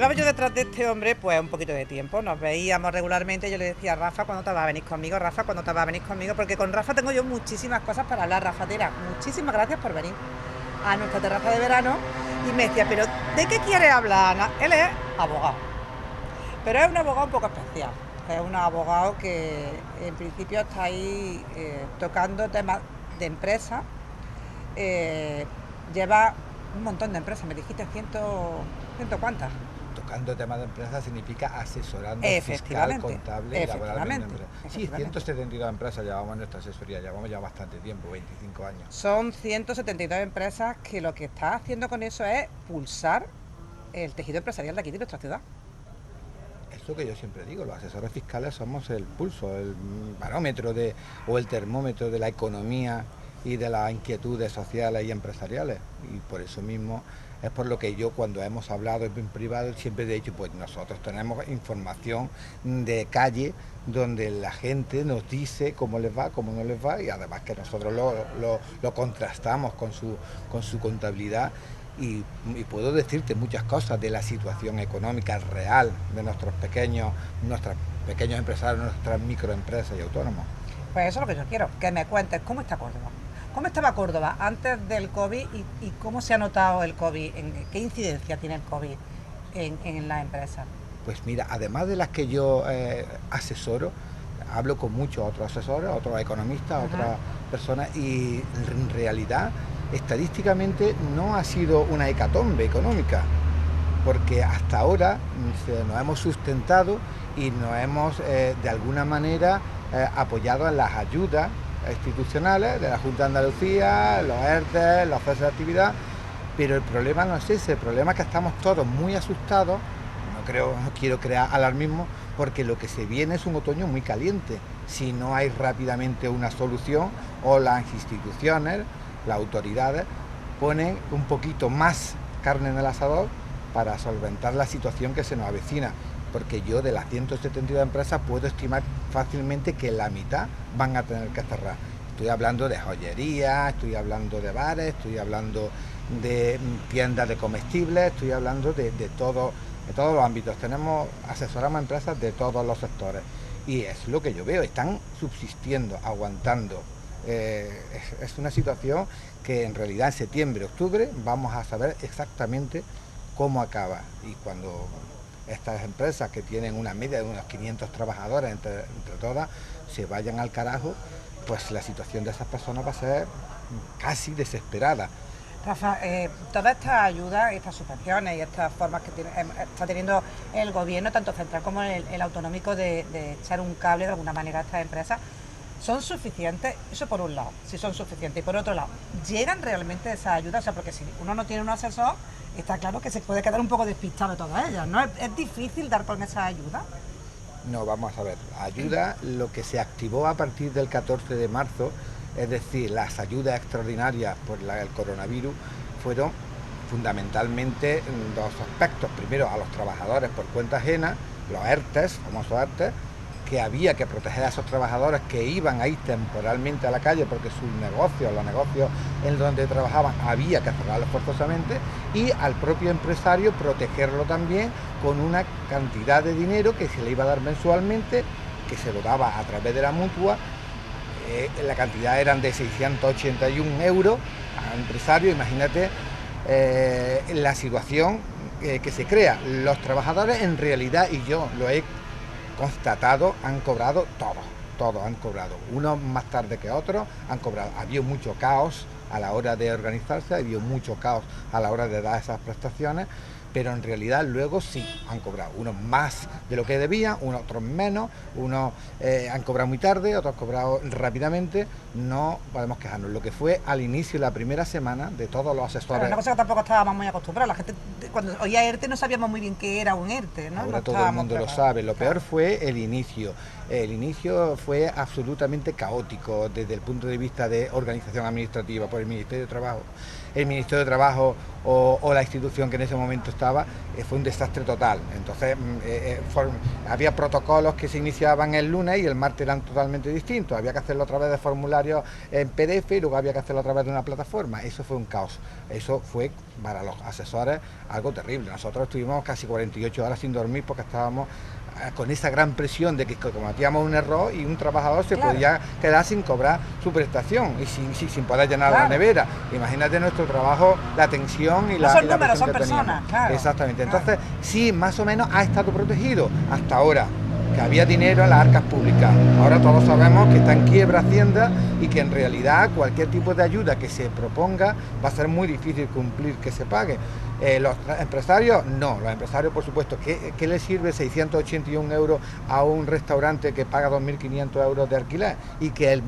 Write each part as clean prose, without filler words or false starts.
llevaba yo detrás de este hombre pues un poquito de tiempo, nos veíamos regularmente, yo le decía, Rafa, ¿cuándo te vas a venir conmigo? Rafa, ¿cuándo te vas a venir conmigo? Porque con Rafa tengo yo muchísimas cosas para hablar, Rafa Tera, muchísimas gracias por venir a nuestra terraza de verano. Y me decía, pero ¿de qué quiere hablar, Ana? Él es abogado, pero es un abogado un poco especial. Es un abogado que en principio está ahí tocando temas de empresa. eh, Lleva un montón de empresas, me dijiste ciento cuántas. Tocando temas de empresas significa asesorando fiscal, Efectivamente, contable y laboralmente. efectivamente, Sí, efectivamente. 172 empresas llevamos en nuestra asesoría, llevamos ya bastante tiempo, 25 años. Son 172 empresas que lo que está haciendo con eso es pulsar el tejido empresarial de aquí de nuestra ciudad. Es lo que yo siempre digo, los asesores fiscales somos el pulso, el barómetro o el termómetro de la economía y de las inquietudes sociales y empresariales. Y por eso mismo es por lo que yo, cuando hemos hablado en privado, siempre he dicho, pues nosotros tenemos información de calle donde la gente nos dice cómo les va, cómo no les va, y además que nosotros lo contrastamos con su contabilidad. Y puedo decirte muchas cosas de la situación económica real de nuestros pequeños empresarios, nuestras microempresas y autónomos. Pues eso es lo que yo quiero, que me cuentes cómo está Córdoba. ¿Cómo estaba Córdoba antes del COVID y cómo se ha notado el COVID? ¿Qué incidencia tiene el COVID en la empresa? Pues mira, además de las que yo asesoro, hablo con muchos otros asesores, otros economistas, Ajá. otras personas, y en realidad, estadísticamente, no ha sido una hecatombe económica, porque hasta ahora nos hemos sustentado y nos hemos de alguna manera apoyado en las ayudas institucionales de la Junta de Andalucía, los ERTE, los ceses de actividad, pero el problema no es ese, el problema es que estamos todos muy asustados. No quiero crear alarmismo, porque lo que se viene es un otoño muy caliente si no hay rápidamente una solución, o las instituciones, las autoridades ponen un poquito más carne en el asador para solventar la situación que se nos avecina, porque yo, de las 172 empresas, puedo estimar fácilmente que la mitad van a tener que cerrar. Estoy hablando de joyería, estoy hablando de bares, estoy hablando de tiendas de comestibles, estoy hablando de todos los ámbitos. Asesoramos a empresas de todos los sectores, y es lo que yo veo, están subsistiendo, aguantando. Es una situación que en realidad en septiembre, octubre vamos a saber exactamente cómo acaba, y cuando estas empresas, que tienen una media de unos 500 trabajadores entre todas, se vayan al carajo, pues la situación de esas personas va a ser casi desesperada. Rafa, todas estas ayudas, estas subvenciones y estas formas que está teniendo el gobierno, tanto central como el autonómico, de echar un cable de alguna manera a estas empresas, ¿son suficientes? Eso por un lado, si son suficientes. Y por otro lado, ¿llegan realmente esas ayudas? O sea, porque si uno no tiene un asesor, está claro que se puede quedar un poco despistado de todas ellas, ¿no? ¿Es difícil dar con esas ayudas? No, vamos a ver, ayuda, lo que se activó a partir del 14 de marzo, es decir, las ayudas extraordinarias por el coronavirus, fueron fundamentalmente dos aspectos. Primero, a los trabajadores por cuenta ajena, los ERTES, famosos ERTES, que había que proteger a esos trabajadores que iban a ir temporalmente a la calle porque sus negocios, los negocios en donde trabajaban, había que cerrarlos forzosamente, y al propio empresario protegerlo también con una cantidad de dinero que se le iba a dar mensualmente, que se lo daba a través de la mutua. La cantidad eran de 681 euros al empresario. Imagínate la situación que se crea. Los trabajadores, en realidad, y yo lo he constatado, han cobrado todos han cobrado, unos más tarde que otros han cobrado. Había mucho caos a la hora de organizarse, había mucho caos a la hora de dar esas prestaciones, pero en realidad luego sí han cobrado, unos más de lo que debían, otros menos, unos han cobrado muy tarde, otros han cobrado rápidamente. No podemos quejarnos. Lo que fue al inicio, la primera semana, de todos los asesores. Pero una cosa que tampoco estábamos muy acostumbrados. La gente, cuando oía ERTE, no sabíamos muy bien qué era un ERTE, ¿no? Ahora No todo el estábamos mundo lo preparados. sabe. Lo Claro. peor fue el inicio. El inicio fue absolutamente caótico desde el punto de vista de organización administrativa por el Ministerio de Trabajo. El Ministerio de Trabajo o la institución que en ese momento estaba fue un desastre total. Entonces había protocolos que se iniciaban el lunes y el martes eran totalmente distintos. Había que hacerlo a través de formularios en PDF y luego había que hacerlo a través de una plataforma. Eso fue un caos. Eso fue para los asesores algo terrible. Nosotros estuvimos casi 48 horas sin dormir porque estábamos con esa gran presión de que cometíamos un error y un trabajador se podía quedar sin cobrar su prestación y sin poder llenar la nevera. Imagínate nuestro trabajo, la tensión y no la son y la números, presión son que personas, teníamos. Exactamente. Entonces, sí, más o menos ha estado protegido hasta ahora, que había dinero en las arcas públicas. Ahora todos sabemos que está en quiebra Hacienda y que en realidad cualquier tipo de ayuda que se proponga va a ser muy difícil cumplir que se pague. Los empresarios, no, los empresarios por supuesto, ¿qué les sirve 681 euros a un restaurante que paga 2.500 euros de alquiler y que el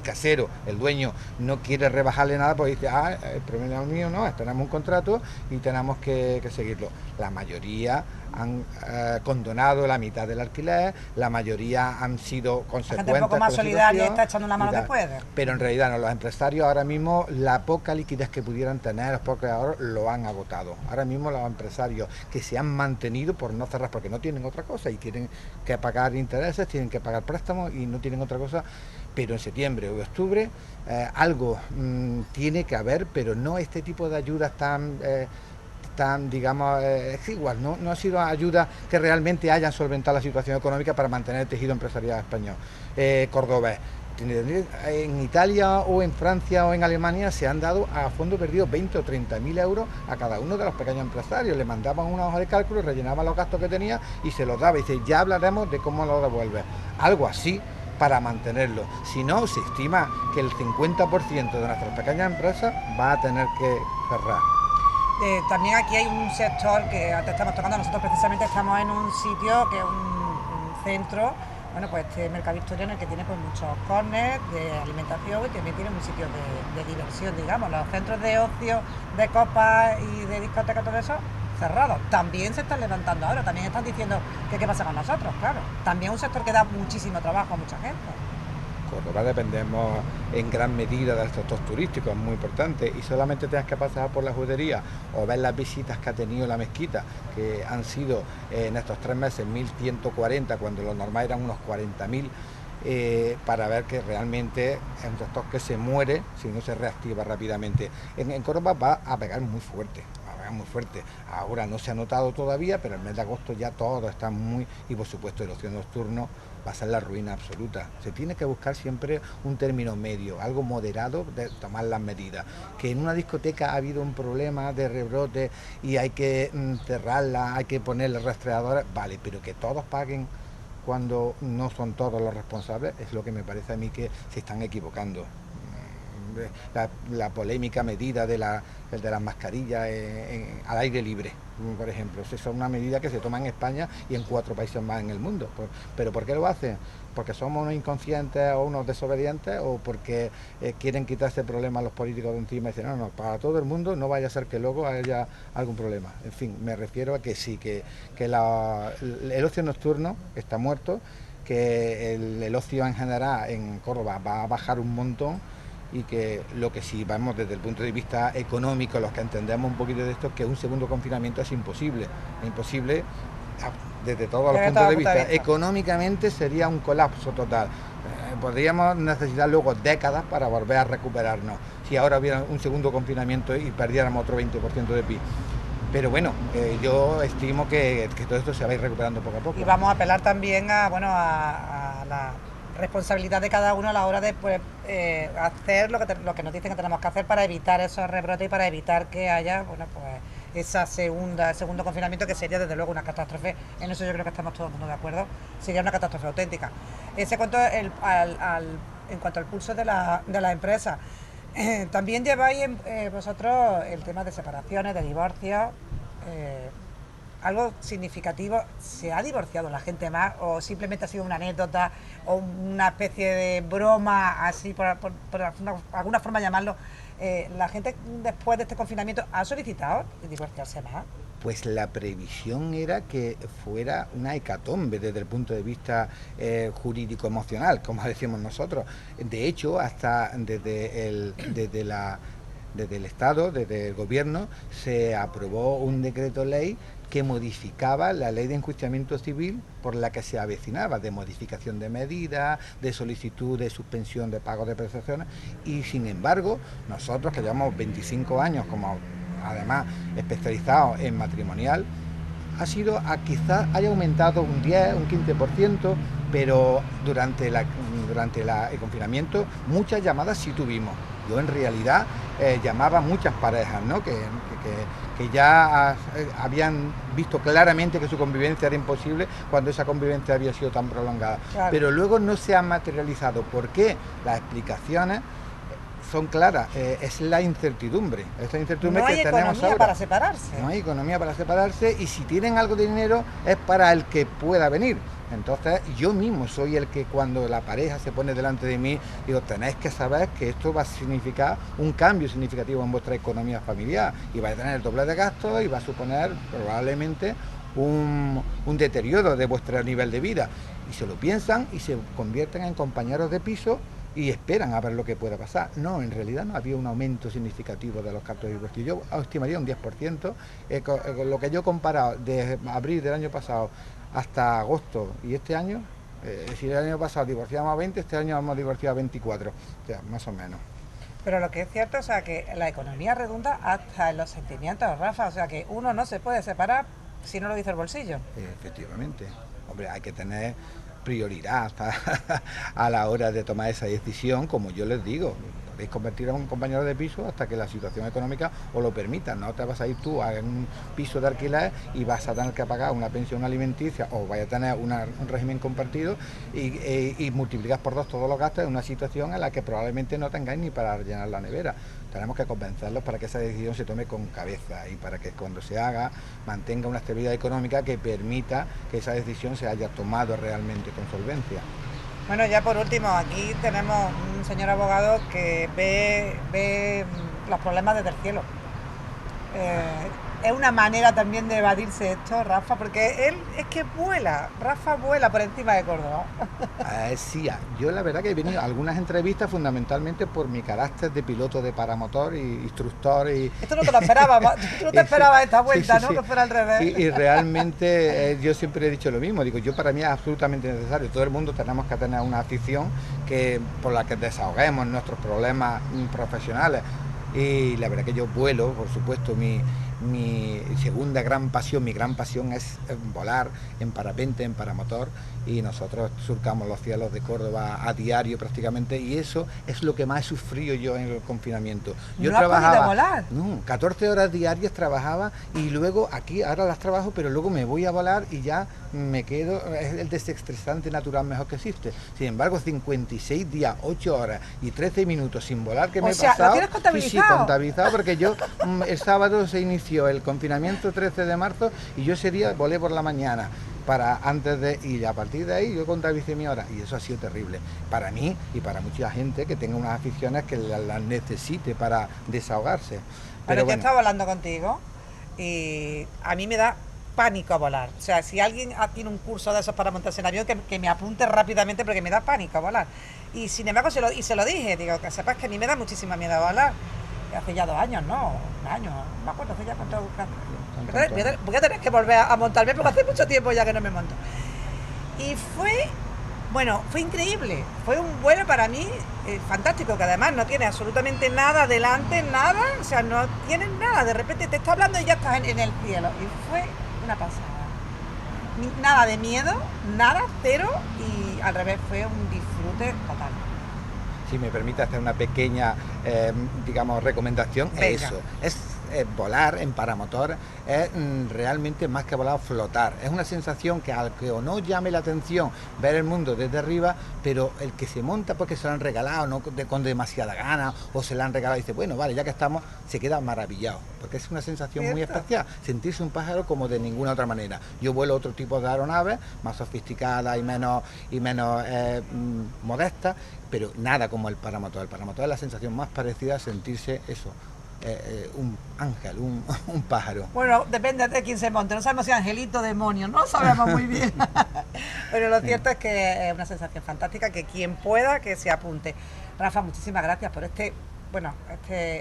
casero, el dueño, no quiere rebajarle nada porque dice, el problema mío no, tenemos un contrato y tenemos que seguirlo? La mayoría han condonado la mitad del alquiler, la mayoría han sido consecuentes. La gente un poco más solidaria está echando una mano después. Pero en realidad no, los empresarios ahora mismo la poca liquidez que pudieran tener, los pocos ahorros, lo han agotado. Ahora mismo los empresarios que se han mantenido por no cerrar, porque no tienen otra cosa y tienen que pagar intereses, tienen que pagar préstamos y no tienen otra cosa, pero en septiembre o octubre algo tiene que haber, pero no este tipo de ayudas tan digamos, es igual, no ha sido ayuda que realmente hayan solventado la situación económica para mantener el tejido empresarial español, cordobés. En Italia o en Francia o en Alemania se han dado a fondo perdido 20 o 30.000 euros a cada uno de los pequeños empresarios. Le mandaban una hoja de cálculo, rellenaban los gastos que tenía y se los daba. Y dice, ya hablaremos de cómo lo devuelve. Algo así para mantenerlo. Si no, se estima que el 50% de nuestras pequeñas empresas va a tener que cerrar. También aquí hay un sector que antes estamos tocando, nosotros precisamente estamos en un sitio que es un centro, bueno, pues este Mercado Victoria, en el que tiene pues muchos corners de alimentación y también tiene un sitio de diversión, digamos. Los centros de ocio, de copas y de discotecas, todo eso, cerrados. También se están levantando ahora, también están diciendo que qué pasa con nosotros, claro. También es un sector que da muchísimo trabajo a mucha gente. Córdoba dependemos en gran medida del sector turístico, es muy importante, y solamente tienes que pasar por la judería o ver las visitas que ha tenido la mezquita, que han sido en estos 3 meses 1.140, cuando lo normal eran unos 40.000, para ver que realmente es un sector que se muere si no se reactiva rápidamente. En Córdoba va a pegar muy fuerte. Muy fuerte. Ahora no se ha notado todavía, pero el mes de agosto ya todo está muy... Y por supuesto el ocio nocturno va a ser la ruina absoluta. Se tiene que buscar siempre un término medio, algo moderado de tomar las medidas. Que en una discoteca ha habido un problema de rebrote y hay que cerrarla, hay que ponerle rastreadores, vale, pero que todos paguen cuando no son todos los responsables, es lo que me parece a mí que se están equivocando. La polémica medida de las mascarillas al aire libre, por ejemplo. Esa es una medida que se toma en España y en 4 países más en el mundo. ¿Pero por qué lo hacen? ¿Porque somos unos inconscientes o unos desobedientes o porque quieren quitarse problemas los políticos de encima y dicen, no, para todo el mundo no vaya a ser que luego haya algún problema? En fin, me refiero a que sí, que el ocio nocturno está muerto, que el ocio en general en Córdoba va a bajar un montón, y que lo que sí vamos desde el punto de vista económico, los que entendemos un poquito de esto, es que un segundo confinamiento es imposible desde todos los puntos de vista. Económicamente sería un colapso total. Podríamos necesitar luego décadas para volver a recuperarnos, si ahora hubiera un segundo confinamiento y perdiéramos otro 20% de PIB. Pero bueno, yo estimo que todo esto se va a ir recuperando poco a poco. Y vamos a apelar también a la responsabilidad de cada uno a la hora de hacer lo que nos dicen que tenemos que hacer para evitar esos rebrotes y para evitar que haya, bueno, pues ese segundo confinamiento, que sería desde luego una catástrofe. En eso yo creo que estamos todo el mundo de acuerdo, sería una catástrofe auténtica. Ese cuento en cuanto al pulso de la empresa. También lleváis vosotros el tema de separaciones, de divorcios. Algo significativo, ¿se ha divorciado la gente más o simplemente ha sido una anécdota o una especie de broma, así por alguna forma llamarlo? ¿La gente después de este confinamiento ha solicitado divorciarse más? Pues la previsión era que fuera una hecatombe desde el punto de vista jurídico-emocional, como decimos nosotros. De hecho, hasta desde el Estado, desde el Gobierno, se aprobó un decreto ley que modificaba la ley de enjuiciamiento civil por la que se avecinaba, de modificación de medidas, de solicitud de suspensión de pagos de prestaciones, y sin embargo, nosotros que llevamos 25 años como además especializados en matrimonial, quizás haya aumentado un 10, un 15%, pero durante el confinamiento muchas llamadas sí tuvimos. Yo en realidad llamaba a muchas parejas, ¿no? que ya habían visto claramente que su convivencia era imposible cuando esa convivencia había sido tan prolongada. Claro. Pero luego no se ha materializado. ¿Por qué? Las explicaciones son claras, es la incertidumbre que tenemos ahora. No hay economía para separarse. No hay economía para separarse, y si tienen algo de dinero es para el que pueda venir. Entonces yo mismo soy el que, cuando la pareja se pone delante de mí, digo, tenéis que saber que esto va a significar un cambio significativo en vuestra economía familiar, y va a tener el doble de gastos y va a suponer probablemente un deterioro de vuestro nivel de vida. Y se lo piensan y se convierten en compañeros de piso y esperan a ver lo que pueda pasar. No, en realidad no había un aumento significativo de los gastos de divorcio. Yo estimaría un 10%, con lo que yo he comparado de abril del año pasado hasta agosto y este año, si el año pasado divorciamos a 20, este año hemos divorciado a 24, o sea, más o menos. Pero lo que es cierto, o sea, que la economía redunda hasta en los sentimientos, Rafa, o sea, que uno no se puede separar si no lo dice el bolsillo. Efectivamente, hombre, hay que tener prioridad a la hora de tomar esa decisión. Como yo les digo, podéis convertir a un compañero de piso hasta que la situación económica os lo permita. No te vas a ir tú a un piso de alquiler y vas a tener que pagar una pensión alimenticia, o vaya a tener un régimen compartido, y multiplicas por 2 todos los gastos en una situación en la que probablemente no tengáis ni para llenar la nevera. Tenemos que convencerlos para que esa decisión se tome con cabeza, y para que cuando se haga mantenga una estabilidad económica que permita que esa decisión se haya tomado realmente con solvencia. Bueno, ya por último, aquí tenemos un señor abogado que ve los problemas desde el cielo. Es una manera también de evadirse esto, Rafa, porque él es que vuela, Rafa vuela por encima de Córdoba. Sí, yo la verdad que he venido a algunas entrevistas fundamentalmente por mi carácter de piloto de paramotor y instructor. Esto no te lo esperabas, tú no te esperabas esta vuelta, sí, ¿no? Sí. Que fuera al revés. Y realmente yo siempre he dicho lo mismo, digo, yo para mí es absolutamente necesario. Todo el mundo tenemos que tener una afición por la que desahoguemos nuestros problemas profesionales. Y la verdad que yo vuelo, por supuesto, mi segunda gran pasión, mi gran pasión es volar en parapente, en paramotor, y nosotros surcamos los cielos de Córdoba a diario prácticamente, y eso es lo que más he sufrido yo en el confinamiento. Yo ¿No trabajaba, has podido volar? No, 14 horas diarias trabajaba, y luego aquí ahora las trabajo, pero luego me voy a volar y ya me quedo, es el desestresante natural mejor que existe. Sin embargo, 56 días, 8 horas y 13 minutos sin volar que me he pasado. ¿Lo tienes contabilizado? Sí, contabilizado, porque yo el sábado se inició el confinamiento 13 de marzo y yo ese día volé por la mañana y a partir de ahí yo contabilicé mi hora, y eso ha sido terrible para mí y para mucha gente que tenga unas aficiones que las necesite para desahogarse. Pero bueno, yo estaba hablando contigo y a mí me da pánico a volar. O sea, si alguien tiene un curso de esos para montarse en avión, que me apunte rápidamente, porque me da pánico a volar. Y sin embargo se lo dije, digo, que sepas que a mí me da muchísima miedo a volar. Hace ya 2 años, ¿no? Un año, no me acuerdo, hace ya cuánto. Voy a tener que volver a montarme, porque hace mucho tiempo ya que no me monto. Y fue increíble. Fue un vuelo para mí fantástico, que además no tiene absolutamente nada delante, nada, o sea, no tienes nada. De repente te está hablando y ya estás en el cielo. Y fue una pasada. Nada de miedo, nada, cero, y al revés, fue un disfrute total. Si me permite hacer una pequeña, recomendación, eso es volar en paramotor, es realmente más que volar, flotar. Es una sensación que al que o no llame la atención ver el mundo desde arriba, pero el que se monta porque se lo han regalado, no con demasiada gana, o se lo han regalado y dice, bueno, vale, ya que estamos, se queda maravillado, porque es una sensación muy especial, sentirse un pájaro como de ninguna otra manera. Yo vuelo otro tipo de aeronaves, más sofisticadas y menos modestas, pero nada como el paramotor. El paramotor es la sensación más parecida a sentirse eso, un ángel, un pájaro. Bueno, depende de quién se monte, no sabemos si angelito o demonio, no sabemos muy bien. Pero lo cierto es que es una sensación fantástica, que quien pueda que se apunte. Rafa, muchísimas gracias por este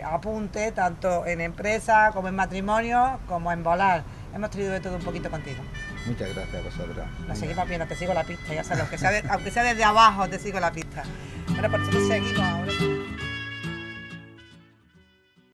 apunte, tanto en empresa como en matrimonio, como en volar. Hemos tenido de todo un poquito contigo. Muchas gracias a vosotros. Nos seguimos viendo, te sigo la pista, ya sabes, aunque sea desde abajo te sigo la pista. Bueno, pues seguimos ahora.